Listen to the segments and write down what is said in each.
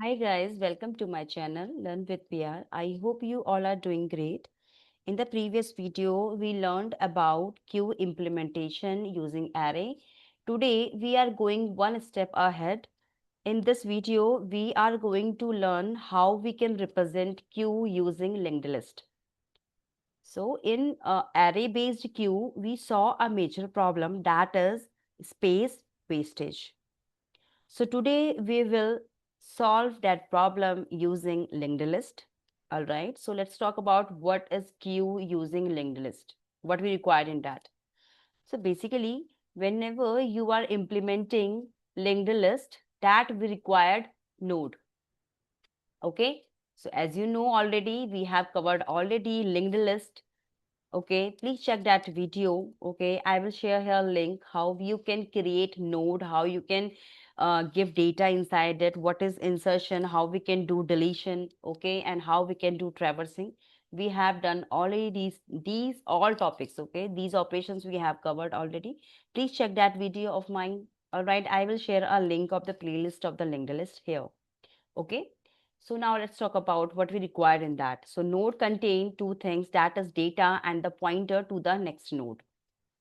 Hi guys, welcome to my channel Learn with PR. I hope you all are doing great. In the previous video, we learned about queue implementation using array. Today, we are going one step ahead. In this video, we are going to learn how we can represent queue using linked list. So in array-based queue, we saw a major problem, that is space wastage. So today we will solve that problem using linked list. All right. So let's talk about what is queue using linked list. What we require in that. So basically, whenever you are implementing linked list, that we required node. Okay. So as you know already, we have covered already linked list. Okay, please check that video. Okay, I will share here link how you can create node, how you can give data inside it, what is insertion, how we can do deletion, okay, and how we can do traversing. We have done already these all topics. Okay, these operations we have covered already. Please check that video of mine. All right, I will share a link of the playlist of the linked list here. Okay. So now let's talk about what we require in that. So node contain two things, that is data and the pointer to the next node.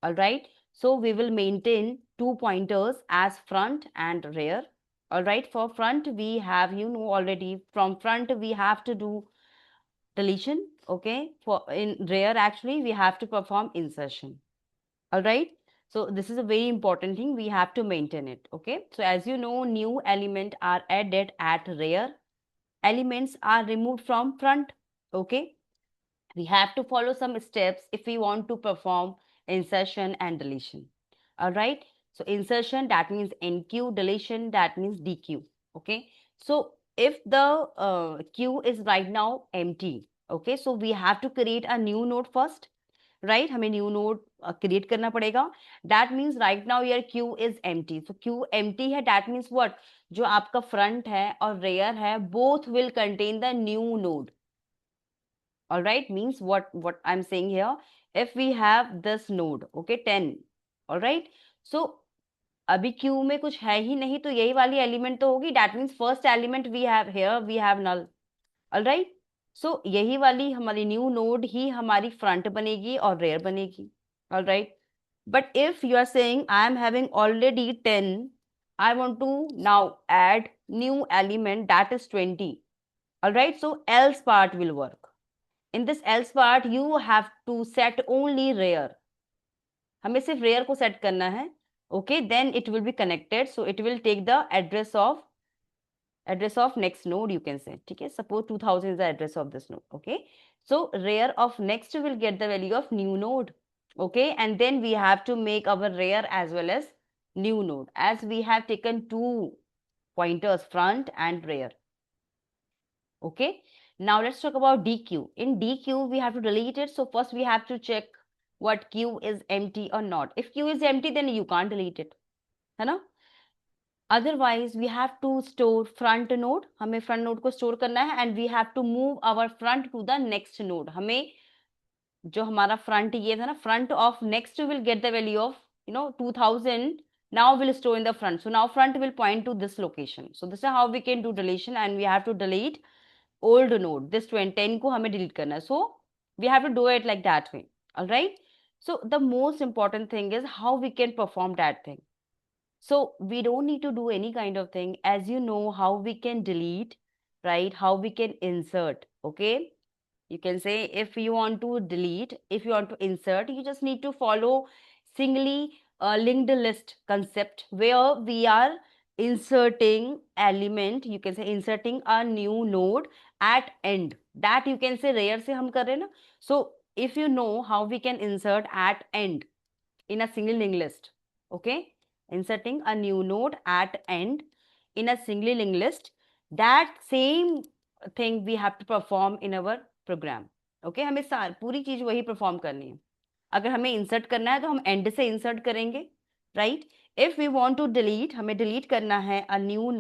All right. So we will maintain two pointers as front and rear. All right. For front, we have, already from front, we have to do deletion. Okay. For in rear, actually, we have to perform insertion. All right. So this is a very important thing. We have to maintain it. Okay. So as you know, new element are added at rear, elements are removed from front. Okay, we have to follow some steps if we want to perform insertion and deletion. All right, so insertion, that means NQ, deletion, that means DQ. Okay, so if the queue is right now empty, okay, so we have to create a new node first, right? हमें new node create करना पड़ेगा. That means right now your Q is empty. So Q empty है, that means what, जो आपका front है और rare है, both will contain the new node. All right, means what I'm saying here, if we have this node, okay, 10. All right, so अभी Q में कुछ है ही नहीं, तो यही वाली एलिमेंट तो होगी. That means first element we have here, we have null. All right, so यही वाली हमारी न्यू नोड ही हमारी फ्रंट बनेगी और रेयर बनेगी. All right, but if you are saying I am having already 10, I want to now add new element, that is 20. All right, so else part will work. In this else part you have to set only rear. हमें सिर्फ rare को set करना है. Okay, then it will be connected, so it will take the address of next node, you can say. ठीक है, suppose 2000 is the address of this node. Okay, so rear of next will get the value of new node. Okay, and then we have to make our rear as well as new node, as we have taken two pointers, front and rear. Okay, now let's talk about DQ. In DQ we have to delete it, so first we have to check what queue is empty or not. If queue is empty, then you can't delete it, है ना. Otherwise we have to store front node, हमें front node को store करना है, and we have to move our front to the next node. हमें जो हमारा front ये था ना, front of next will get the value of 2000, now will store in the front, so now front will point to this location. So this is how we can do deletion, and we have to delete old node, this 10 को हमें delete करना है. So we have to do it like that way. All right, so the most important thing is how we can perform that thing. So we don't need to do any kind of thing, as you know how we can delete, right? How we can insert. Okay, you can say if you want to delete, if you want to insert, you just need to follow singly linked list concept, where we are inserting element, you can say inserting a new node at end. That you can say rear से हम कर रहे हैं ना. So if you know how we can insert at end in a single linked list, okay, inserting a new node at end in a single linked list, that same thing we have to perform in our program. Okay, हमें पूरी चीज वही perform करनी है. अगर हमें insert करना है तो हम एंड से इंसर्ट करेंगे, right. If we want to delete, हमें डिलीट करना है a new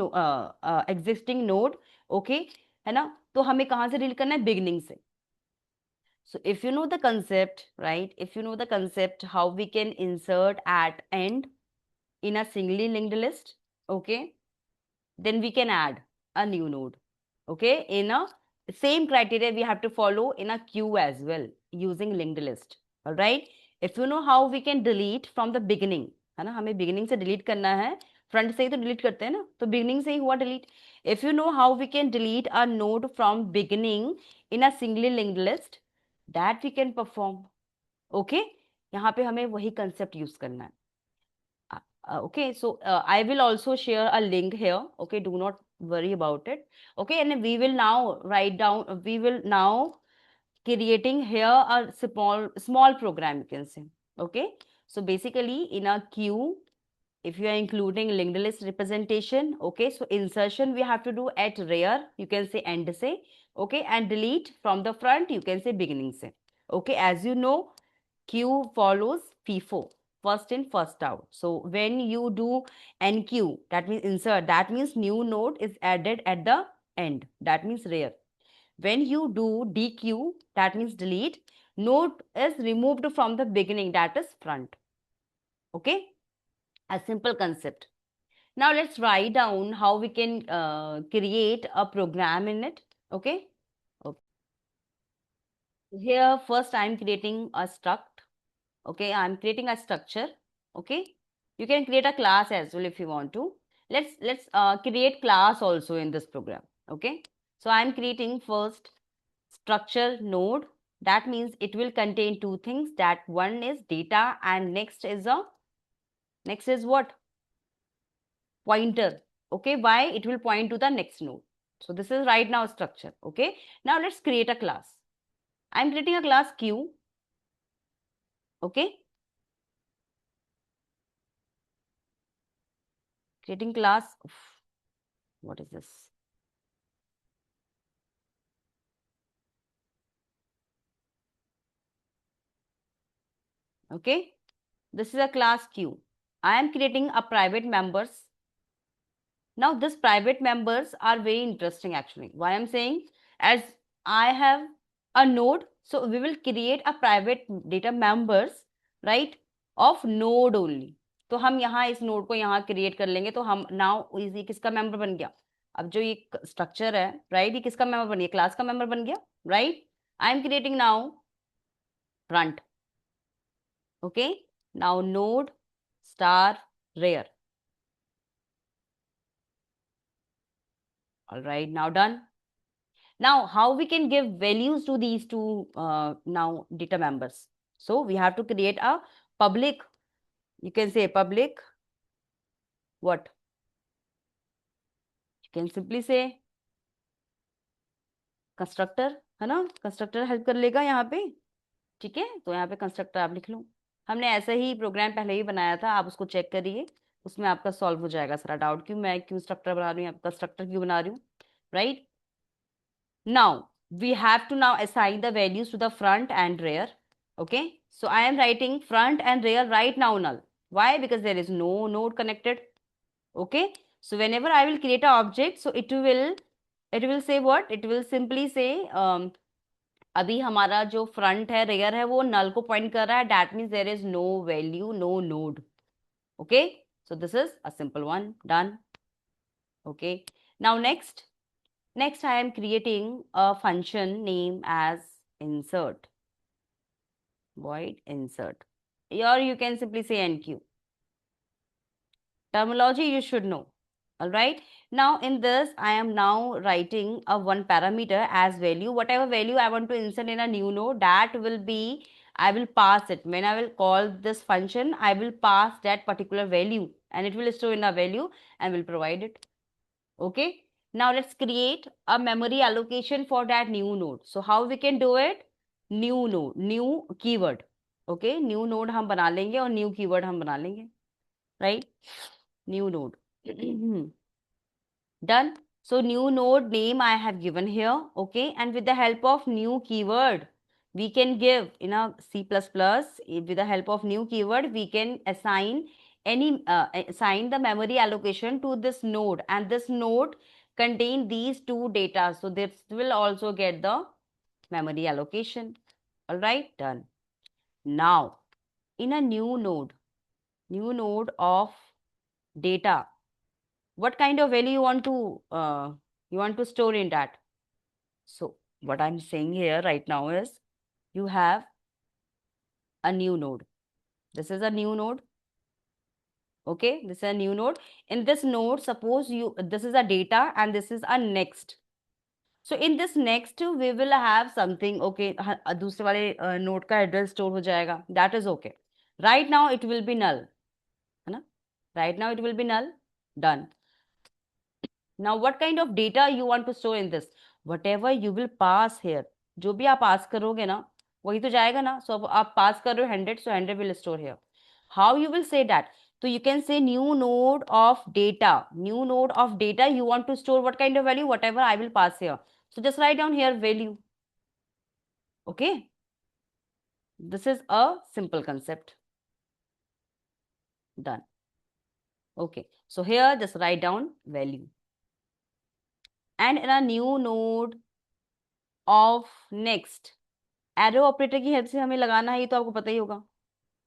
existing node, okay, है ना, तो हमें कहाँ से डिलीट करना है, बिगनिंग से. So if you know the concept, right, if you know the concept how we can insert at end in a singly linked list, okay, then we can add. a new node. Okay, in a same criteria we have to follow in a queue as well using linked list. All right, if you know how we can delete from the beginning, है ना, हमें beginning से delete करना है, front से ही तो delete करते हैं ना, तो beginning से ही हुआ delete. If you know how we can delete a node from beginning in a singly linked list, that we can perform. Okay, यहाँ पे हमें वही concept use करना है. Okay, so I will also share a link here. Okay, do not worry about it. Okay, and we will now write down, we will now creating here a small program, you can say. Okay, so basically in a queue, if you are including linked list representation, okay, so insertion we have to do at rear, you can say end say, okay, and delete from the front, you can say beginning say. Okay, as you know, queue follows FIFO, first in, first out. So when you do NQ, that means insert, that means new node is added at the end, that means rear. When you do DQ, that means delete, node is removed from the beginning, that is front. Okay, a simple concept. Now let's write down how we can create a program in it. Okay. Okay. Here first I am creating a struct. Okay, I'm creating a structure. Okay, you can create a class as well if you want to. Let's create class also in this program. Okay, so I'm creating first structure node. That means it will contain two things. That one is data and next is what? Pointer. Okay, why? It will point to the next node. So this is right now structure. Okay, now let's create a class. I'm creating a class Q. Okay, creating class. What is this? Okay, this is a class Q. I am creating a private members. Now this private members are very interesting actually. Why I'm saying, as I have a node, so we will create a private data members, right, of node only. तो हम यहाँ इस node को यहाँ create कर लेंगे, तो हम नाउ ये किसका मेंबर बन गया? अब जो ये स्ट्रक्चर है, राइट, ये किसका मेंबर बन गया? क्लास का मेंबर बन गया, right. I am creating now front. Okay, now node star rear. All right, now done. Now how we can give values to these two now data members? So we have to create a public, you can say public what? You can simply say constructor, है ना, constructor help कर लेगा यहाँ पे. ठीक है, तो यहाँ पे कंस्ट्रक्टर आप लिख लो. हमने ऐसा ही प्रोग्राम पहले ही बनाया था, आप उसको चेक करिए, उसमें आपका सॉल्व हो जाएगा सारा डाउट. क्यों मैं क्यों स्ट्रक्टर बना रही हूँ, कंस्ट्रक्टर क्यों बना रही हूँ, right. Now we have to now assign the values to the front and rear. Okay, so I am writing front and rear right now null. Why? Because there is no node connected. Okay, so whenever I will create an object, so it will say what? It will simply say अभी हमारा जो front है rear है वो null को point कर रहा है. That means there is no value, no node. Okay, so this is a simple one. Done. Okay, now next I am creating a function name as insert, void insert, or you can simply say NQ. Terminology you should know. All right, now in this I am now writing a one parameter as value. Whatever value I want to insert in a new node, that will be, I will pass it. When I will call this function, I will pass that particular value and it will store in a value and will provide it. Okay, now let's create a memory allocation for that new node. So how we can do it? New node, new keyword. Okay, new node हम बना लेंगे और new keyword हम बना लेंगे, right? New node. Done. So new node name I have given here. Okay, and with the help of new keyword, we can give in a C++, with the help of new keyword, we can assign assign the memory allocation to this node, and this node contain these two data. So this will also get the memory allocation. All right, done. Now in a new node of data, what kind of value you want to You want to store in that. So what I'm saying here right now is you have a new node. This is a new node. Okay, this is a new node. In this node, suppose this is a data and this is a next. So in this next we will have something. Okay, दूसरे वाले node का address store हो जाएगा. That is okay. Right now it will be null. है ना? Right now it will be null. Done. Now what kind of data you want to store in this? Whatever you will pass here. जो भी आप pass करोगे ना वही तो जाएगा ना. So आप pass कर रहे हो 100, so 100 will store here. How you will say that? So you can say new node of data. New node of data, you want to store what kind of value? Whatever I will pass here. So just write down here value. Okay. This is a simple concept. Done. Okay. So here just write down value. And in a new node of next, arrow operator की help से हमें लगाना है, ये तो आपको पता ही होगा,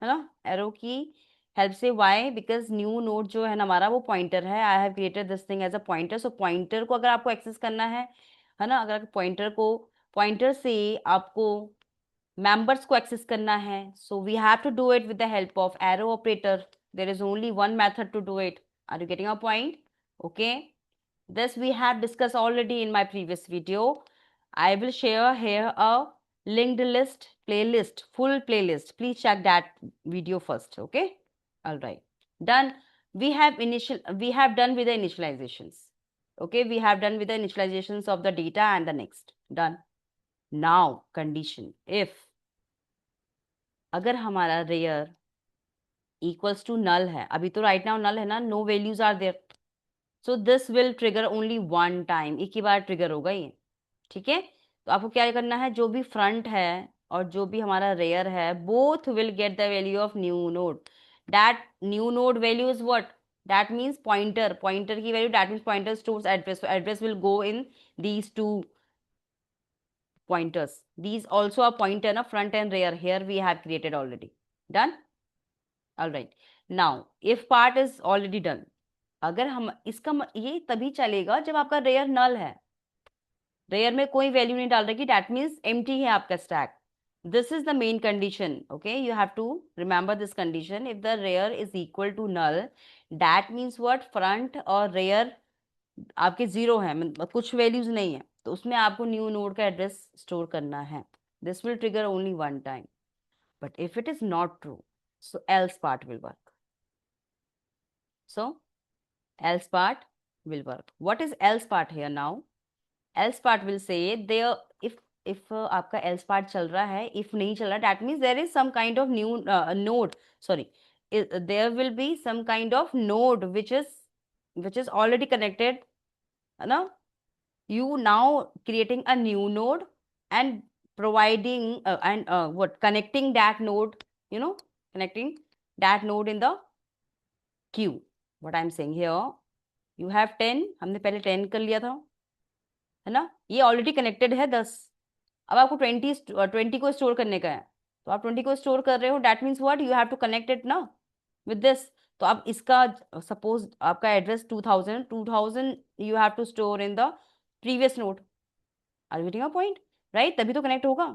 है ना. एरो की हेल्प से. वाई? बिकॉज न्यू नोड जो है ना हमारा वो पॉइंटर है. I have created this thing as a pointer. So pointer को अगर आपको एक्सेस करना है ना, अगर पॉइंटर से आपको मेंबर्स को एक्सेस करना है, so we have to do it with the help of arrow operator. There is only one method to do it. Are you getting a point? Okay. This we have discussed already in my previous video. I will share here a linked list, playlist, full playlist. Please check that video first. Okay. All right. Done. We have done with the initializations. Okay. We have done with the initializations of the data and the next. Done. Now condition. If अगर हमारा rear equals to null है, अभी तो right now null है ना, no values are there. So this will trigger only one time. एक ही बार trigger होगा ये. ठीक है. तो आपको क्या करना है, जो भी फ्रंट है और जो भी हमारा रेयर है, both will get the value of new node. That new node value is what? That means pointer की value. That means pointer stores address. So address will go in these two pointers. These also are pointer na, front and rear. Here we have created already. Done. All right. Now if part is already done, अगर हम इसका ये तभी चलेगा जब आपका rare नल है. Rare में कोई वैल्यू नहीं डाल रखी. दैट मीन्स एम्प्टी है आपका stack. This is the main condition. Okay. You have to remember this condition. If the rear is equal to null, that means what? Front और रेयर आपके जीरो है, मतलब कुछ वैल्यूज नहीं है, तो उसमें आपको न्यू नोड का एड्रेस स्टोर करना है. This will trigger only one time. But if it is not true, so else part will work. So else part will work. What is else part here now? Else part will say there, if आपका else part चल रहा है, if नहीं चल रहा, that means there is some kind of new node. Sorry, there will be some kind of node which is already connected. Now you now creating a new node and providing and what connecting that node, connecting that node in the queue. What I'm saying here, you have 10. हमने पहले 10 कर लिया था, है ना. ये already connected है 10. अब आपको 20 को स्टोर करने का है, तो आप 20 को स्टोर कर रहे हो. That means what? You have to connect it ना विद दिस. तो अब इसका सपोज आपका address 2000 you have to store in the previous node. Are you getting a point? Right. तभी तो कनेक्ट होगा.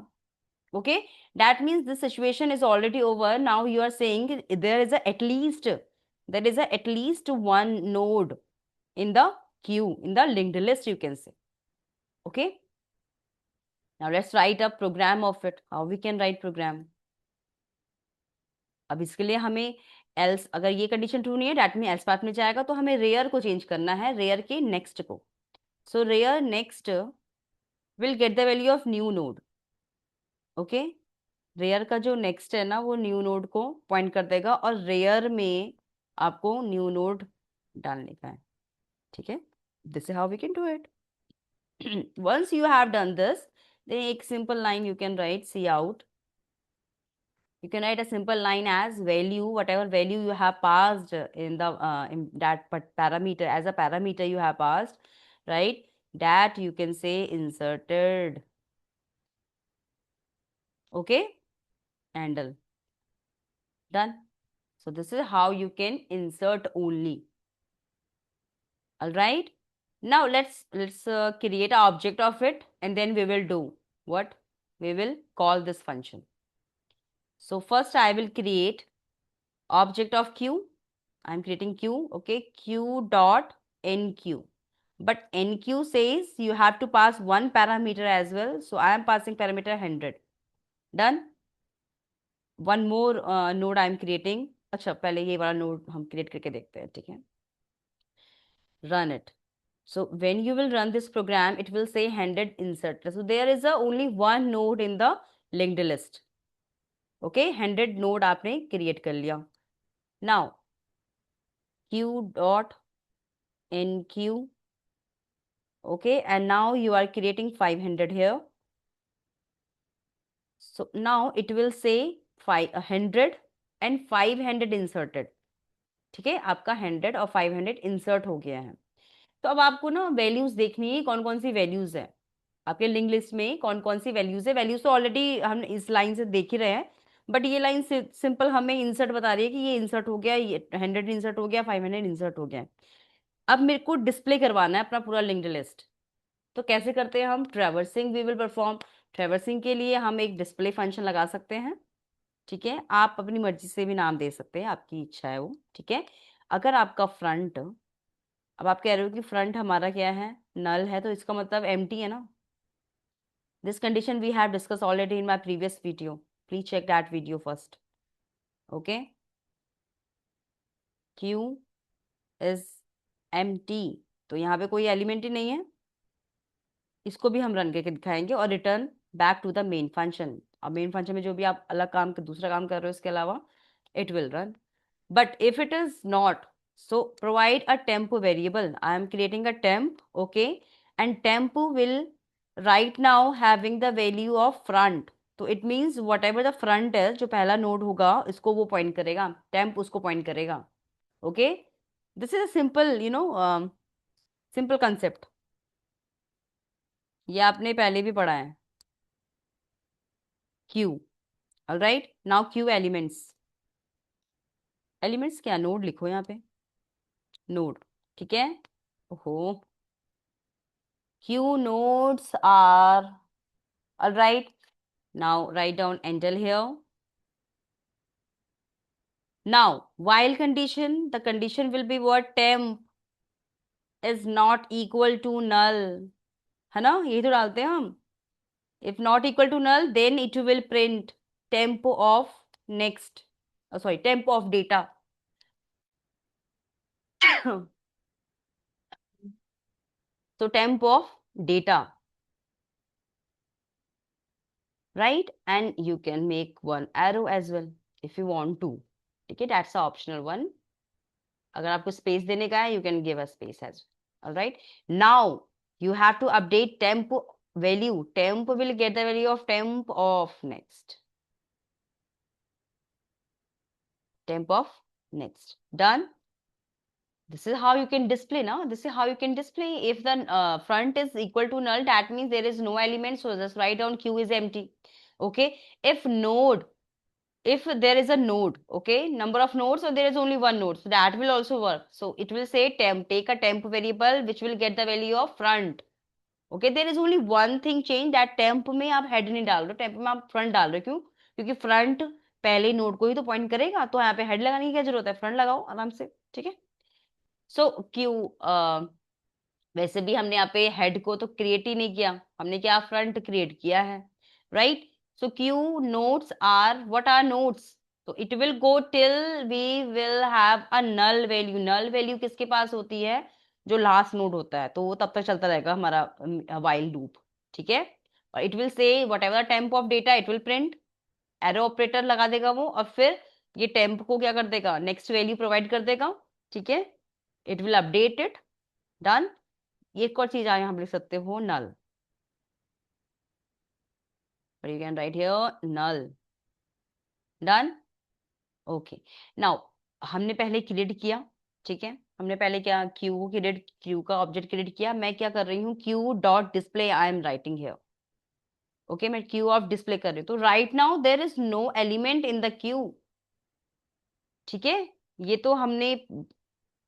Okay. That means this situation is already over. Now you are saying there is at least one node in the queue, in the linked list, you can say. Okay. Now let's write a program of it. How we can write program? अब इसके लिए हमें else, अगर ये condition true नहीं है, that mean else path में जाएगा, तो हमें रेयर को चेंज करना है, रेयर के नेक्स्ट को. So rear next will get the value of new node. Okay. Rear का जो नेक्स्ट है ना, वो न्यू नोड को पॉइंट कर देगा, और रेयर में आपको न्यू नोड डालने का है. ठीक है. This is how we can do it. Once you have done this, then a simple line you can write cout. You can write a simple line as value, whatever value you have passed in the in that parameter, as a parameter you have passed, right? That you can say inserted. Okay. Handle. Done. So this is how you can insert only. All right. Now let's create an object of it, and then we will do what? We will call this function. So first I will create object of q. I'm creating q, okay, q dot nq. But nq says you have to pass one parameter as well, so I am passing parameter 100. Done. One more node I am creating. अच्छा पहले ये वाला node हम create करके देखते हैं, ठीक है. Run it. So when you will run this program, it will say 100 insert. So there is only one node in the linked list. Okay, 100 node आपने create कर लिया. Now q dot nq. Okay, and now you are creating 500 here. So now it will say 500 and 500 inserted. ठीक है, आपका 100 और 500 insert हो गया है. तो अब आपको ना वैल्यूज देखनी है, कौन कौन सी वैल्यूज है आपके लिंक लिस्ट में, कौन कौन सी वैल्यूज है. वैल्यूज तो ऑलरेडी हम इस लाइन से देख ही रहे हैं, बट ये लाइन सिंपल हमें इंसर्ट बता रही है कि ये इंसर्ट हो गया, ये 100 इंसर्ट हो गया, 500 इंसर्ट हो गया. अब मेरे को डिस्प्ले करवाना है अपना पूरा लिंक्ड लिस्ट. तो कैसे करते हैं हम? Traversing we will perform. Traversing के लिए हम एक डिस्प्ले फंक्शन लगा सकते हैं. ठीक है, आप अपनी मर्जी से भी नाम दे सकते हैं, आपकी इच्छा है वो. ठीक है, अगर आपका फ्रंट, अब आप कह रहे हो कि फ्रंट हमारा क्या है, नल है, तो इसका मतलब एम्प्टी है ना. This condition we have discuss already in my previous video. Please check that video first. Okay, queue is empty, तो यहाँ पे कोई एलिमेंट ही नहीं है. इसको भी हम रन करके दिखाएंगे और return back to the main function. अब मेन फंक्शन में जो भी आप अलग काम दूसरा काम कर रहे हो इसके अलावा, it will run. But if it is not, so provide a temp variable. I am creating a temp, okay, and temp will right now having the value of front. तो it means whatever the front है, जो पहला node होगा इसको वो point करेगा, temp उसको point करेगा. Okay, this is a simple, simple concept. ये आपने पहले भी पढ़ा है. Q, all right. Now Q elements. Elements क्या, नोड लिखो यहाँ पे, नोड. ठीक है. ओहो, Q nodes are, all right. Now write down enter here. Now while condition, the condition will be what? Temp is not equal to null, है ना, यही तो डालते हैं हम. If not equal to null, then it will print temp of next, sorry, temp of data. So temp of data, right? And you can make one arrow as well if you want to. Okay, that's the optional one. अगर आपको space देने का है, you can give a space as well. All right. Now you have to update temp value. Temp will get the value of temp of next. Temp of next. Done. This is how you can display now. This is how you can display. If the front is equal to null, that means there is no element. So just write down Q is empty. Okay. If node, if there is a node, okay, number of nodes, so there is only one node, so that will also work. So it will say temp, take a temp variable which will get the value of front. Okay, there is only one thing change, that temp में आप head नहीं डाल रहे हो, temp में आप front डाल रहे हो. क्यों? क्योंकि front पहले नोड को ही तो पॉइंट करेगा, तो यहाँ पे हेड लगाने की क्या जरूरत है, फ्रंट लगाओ आराम से. ठीक है. सो क्यू, वैसे भी हमने यहाँ पे हेड को तो क्रिएट ही नहीं किया, हमने क्या फ्रंट क्रिएट किया है, right. So Q nodes are, what are nodes? So it will go till we will have a null value. Null value किसके पास होती है? जो लास्ट नोड होता है, तो वो तब तक चलता रहेगा हमारा while loop. ठीक है. और it will say whatever temp of data, it will print. Arrow operator लगा देगा वो, और फिर ये temp को क्या कर देगा, नेक्स्ट वैल्यू प्रोवाइड कर देगा. ठीक है. It will update it. Done. ये एक और चीज आए हम लिख सकते हो, नल. But you can write here null. Done. Okay. Now हमने पहले क्रिएट किया, ठीक है, हमने पहले क्या क्यू का ऑब्जेक्ट क्रिएट किया. मैं क्या कर रही हूँ, queue dot display I am writing here. Okay, मैं क्यू ऑफ डिस्प्ले कर रही हूँ. तो right now there is no element in the queue. ठीक है, ये तो हमने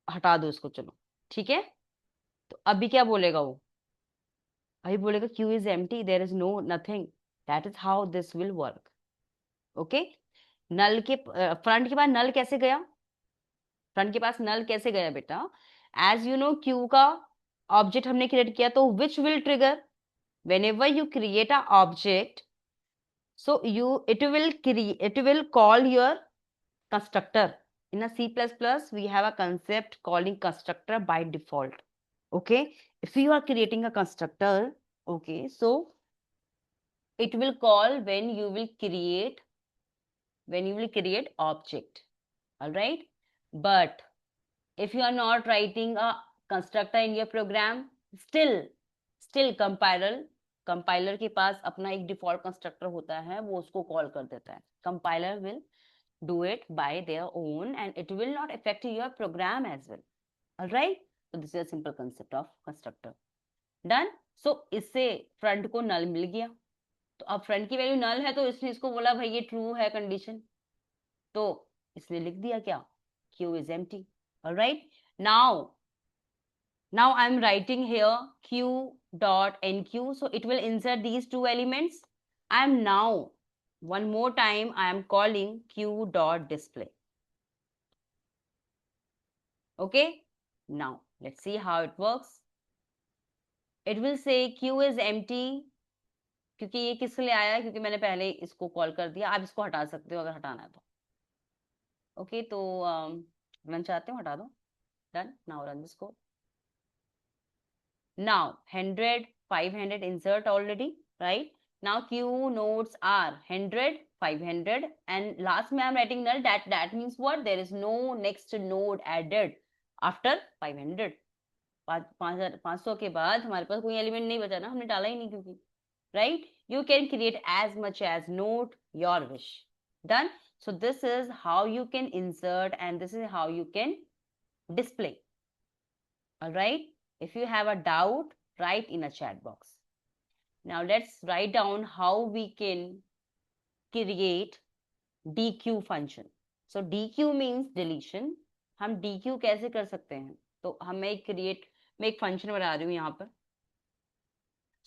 हटा दो इसको, चलो. ठीक है, तो अभी क्या बोलेगा वो? अभी बोलेगा queue is empty, there is no nothing. That is how this will work. Okay. Null के फ्रंट के पास नल कैसे गया? फ्रंट के पास नल कैसे गया बेटा? एज यू नो क्यू का ऑब्जेक्ट हमने क्रिएट किया, तो which will trigger whenever you create a object, so it will call your constructor. In a C++ we have a concept calling constructor by default. Okay, if you are creating a constructor, okay, so it will call when you will create object. All right, but if you are not writing a constructor in your program, still compiler के पास अपना एक default constructor होता है, वो उसको call कर देता है. Compiler will do it by their own and it will not affect your program as well. All right, so this is a simple concept of constructor. Done. So इससे front को नल मिल गया. तो अब फ्रंट की value नल है, तो इसने इसको बोला भाई ये ट्रू है कंडीशन, तो इसने लिख दिया क्या? Q is empty. All right, now I'm writing here q dot nq, so it will insert these two elements. I am now one more time I am calling q dot display. Okay, now let's see how it works. It will say q is empty, क्योंकि ये किस लिए आया है? क्योंकि मैंने पहले इसको कॉल कर दिया. आप इसको हटा सकते हो अगर हटाना है तो. ओके, तो रन चाहते हो हटा दो. Done. Now run this code. Now 100 500 insert already, right? Now q nodes are 100 500 and last में I'm writing null. That means what? There is no next node added after 500. 500 के बाद हमारे पास कोई एलिमेंट नहीं बचा ना, हमने डाला ही नहीं क्योंकि. Right, you can create as much as node your wish. Done. So this is how you can insert and this is how you can display. All right, if you have a doubt, write in a chat box. Now let's write down how we can create dq function. So dq means deletion. हम dq कैसे कर सकते हैं? तो मैं एक function बना रही हूँ यहाँ पर.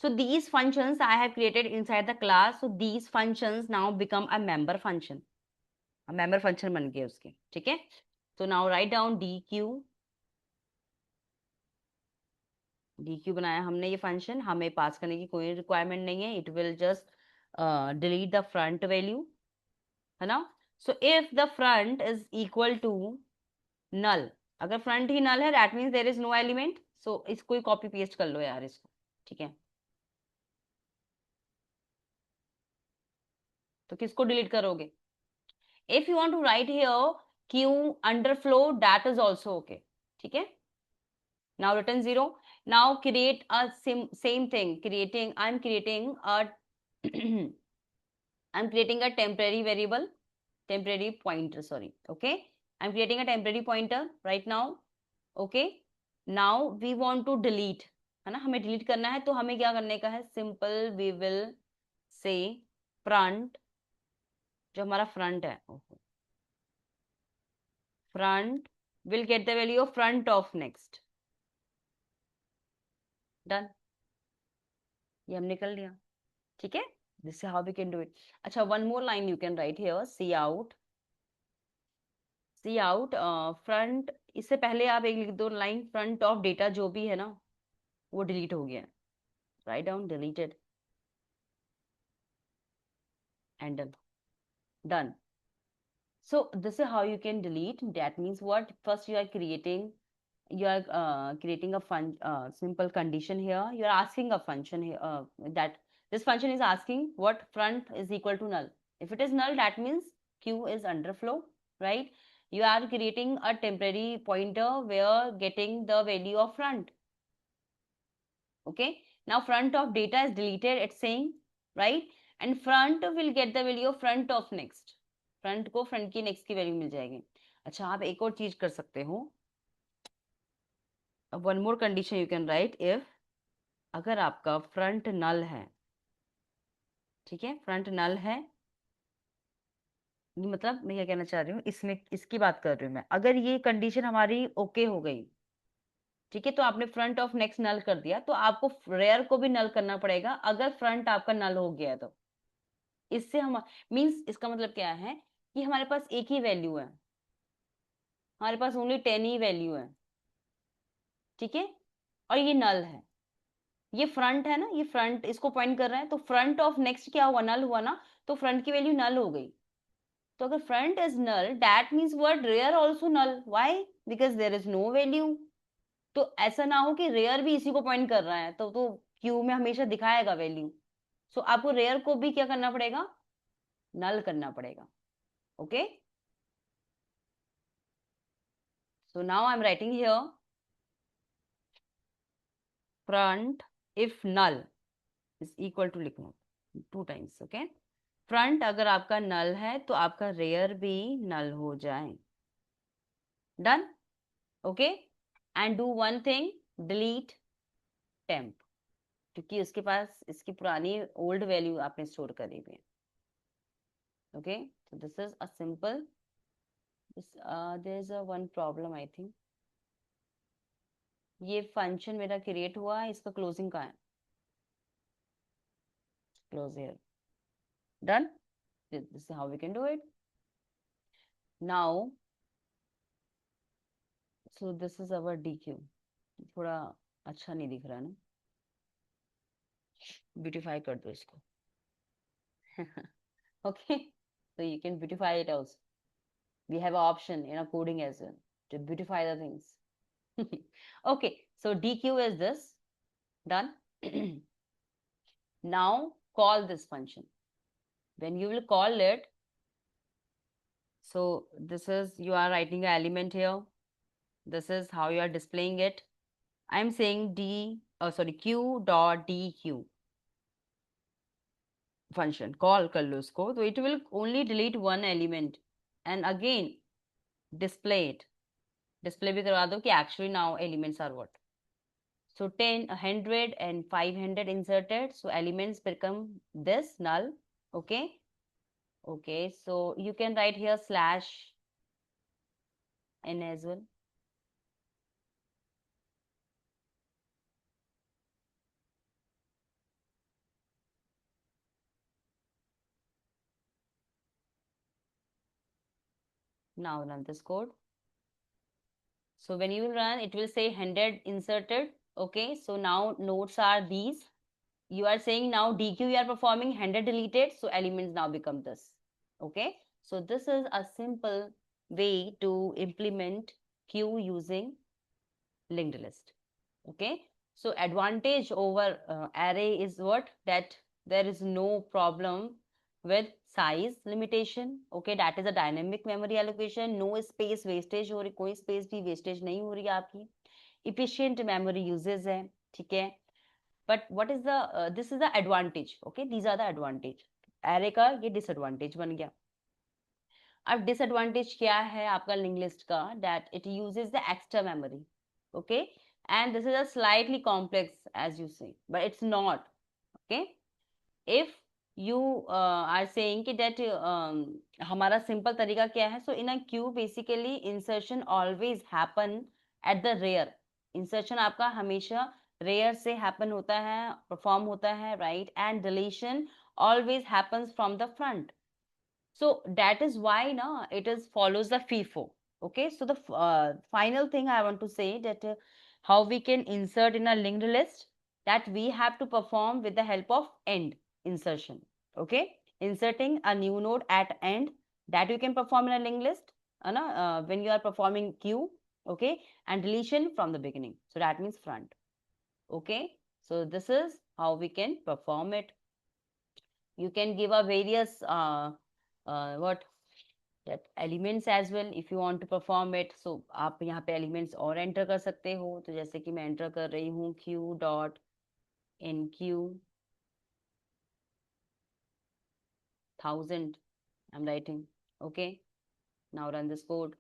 So these functions I have created inside the class. So these functions now become a member function. A member function बन गए उसके. ठीक है? So now write down dq बनाया हमने ये फंक्शन. हमें पास करने की कोई रिक्वायरमेंट नहीं है. It will just delete the front value, है ना. So if the front is equal to null, अगर फ्रंट ही नल है that means there is no element. So इसको ही कॉपी पेस्ट कर लो यार इसको. ठीक है, तो किसको डिलीट करोगे? If you want to write here q underflow, that is also okay. ठीक है. Now return 0. Now create a same thing. I'm creating a I'm creating a temporary variable, temporary pointer, sorry. Okay, I'm creating a temporary pointer right now. Okay, now we want to delete, है ना, हमें delete करना है. तो हमें क्या करने का है? Simple, we will say front, जो हमारा front है, front will get the value of front of next. Done. ये हमने कर लिया. ठीक है, this is how we can do it. अच्छा, one more line you can write here. See out front. इससे पहले आप एक लिख दो लाइन, फ्रंट ऑफ डेटा जो भी है ना वो डिलीट हो गया. Write down deleted and done. So this is how you can delete. That means what? First you are creating a simple condition here. You are asking a function here that this function is asking what front is equal to null. If it is null, that means q is underflow, right? You are creating a temporary pointer where getting the value of front. Okay, now front of data is deleted, it's saying, right? And front will get the value of front of next. Front को front की next की value मिल जाएगी. अच्छा, आप एक और चीज कर सकते हो. One more condition you can write. If अगर आपका फ्रंट नल है, ठीक है, फ्रंट नल है, मतलब मैं क्या कहना चाह रही हूँ इसमें, इसकी बात कर रही हूँ मैं. अगर ये कंडीशन हमारी ओके हो गई, ठीक है, तो आपने फ्रंट ऑफ नेक्स्ट नल कर दिया, तो आपको रेयर को भी नल करना पड़ेगा अगर फ्रंट आपका नल हो गया है तो। इससे हम मीन्स इसका मतलब क्या है कि हमारे पास एक ही वैल्यू है, हमारे पास ओनली 10 ही वैल्यू है, ठीक है, और ये नल है, ये फ्रंट है ना, ये फ्रंट इसको पॉइंट कर रहा है, तो फ्रंट ऑफ नेक्स्ट क्या हुआ, नल हुआ ना, तो फ्रंट की वैल्यू नल हो गई। तो अगर front is null that means word rear also null, why, because there is no value. तो ऐसा ना हो कि रेयर भी इसी को पॉइंट कर रहा है, तो क्यू में हमेशा दिखाएगा वैल्यू। सो आपको रेयर को भी क्या करना पड़ेगा, नल करना पड़ेगा। Okay, so now I am writing here front if null is equal to, लिखूं 2 टाइम्स, ओके। फ्रंट अगर आपका नल है तो आपका रेयर भी नल हो जाए, done, okay. And do one thing, delete temp, क्योंकि उसके पास इसकी पुरानी ओल्ड वैल्यू आपने स्टोर करी हुई है। Okay, so this is a simple this there's a one problem I think। ये फंक्शन मेरा क्रिएट हुआ है, इसका क्लोजिंग कहाँ है, close here, done. This is how we can do it now। so this is our dq, थोड़ा अच्छा नहीं दिख रहा ना, ब्यूटीफाई कर दो इसको। okay, so you can beautify it also, we have an option in our coding as well to beautify the things। okay, so dq is this, done। now call this function, when you will call it, so this is, you are writing an element here, this is how you are displaying it। I am saying q dot dq function, call कर लो उसको, तो it will only delete one element and again display it, display भी करवा दो कि actually now elements are what, so 10 100 and 500 inserted, so elements become this null, okay। okay, so you can write here slash n as well। now run this code, so when you will run it will say 100 inserted, okay। so now notes are these, you are saying now dq you are performing 100 deleted, so elements now become this, okay। so this is a simple way to implement q using linked list, okay। so advantage over array is what, that there is no problem with size limitation, okay। that is a dynamic memory allocation, no space wastage हो रही, कोई space भी wastage नहीं हो रही आपकी, efficient memory uses है, ठीक है। but what is the this is the advantage, okay, these are the advantage, array का ये disadvantage बन गया। अब disadvantage क्या है आपका linked list का, that it uses the extra memory, okay, and this is a slightly complex as you say, but it's not, okay। if you are saying कि that हमारा simple तरीका क्या है, so in a queue basically insertion always happen at the rear, insertion आपका हमेशा rear से happen होता है, perform होता है, right, and deletion always happens from the front, so that is why now it is follows the FIFO, okay। so the final thing I want to say that how we can insert in a linked list, that we have to perform with the help of end insertion, okay, inserting a new node at end, that you can perform in a linked list when you are performing queue, okay, and deletion from the beginning, so that means front, okay। so this is how we can perform it, you can give a various what that elements as well if you want to perform it, so आप यहाँ पे elements और enter कर सकते हो, तो जैसे कि मैं enter कर रही हूँ q dot nq 1000 I'm writing, okay। now run this code,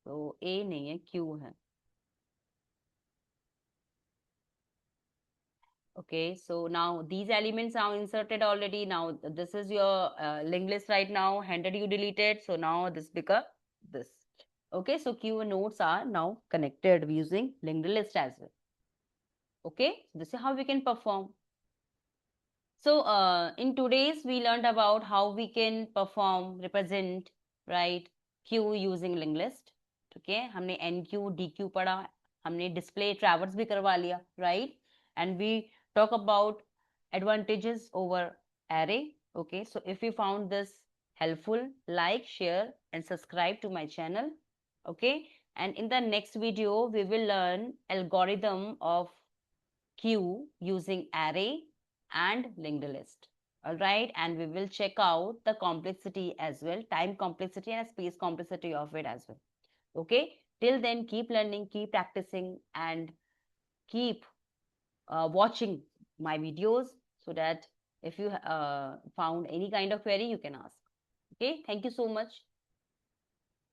तो a नहीं है q है, okay। so now these elements are inserted already, now this is your linked list right now, 100 you deleted, so now this become this, Okay, so queue and nodes are now connected using linked list as well. Okay, this is how we can perform. So in today's we learned about how we can perform, represent, right, queue using linked list. Okay, हमने NQ, DQ पढ़ा, हमने display traverse भी करवा लिया, right? And we talk about advantages over array. Okay, so if you found this helpful, like, share, and subscribe to my channel. Okay, and in the next video we will learn algorithm of queue using array and linked list. All right, and we will check out the complexity as well, time complexity and space complexity of it as well. Okay, till then keep learning, keep practicing, and keep watching my videos so that if you found any kind of query you can ask. Okay, thank you so much.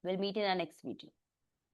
We'll meet in our next video.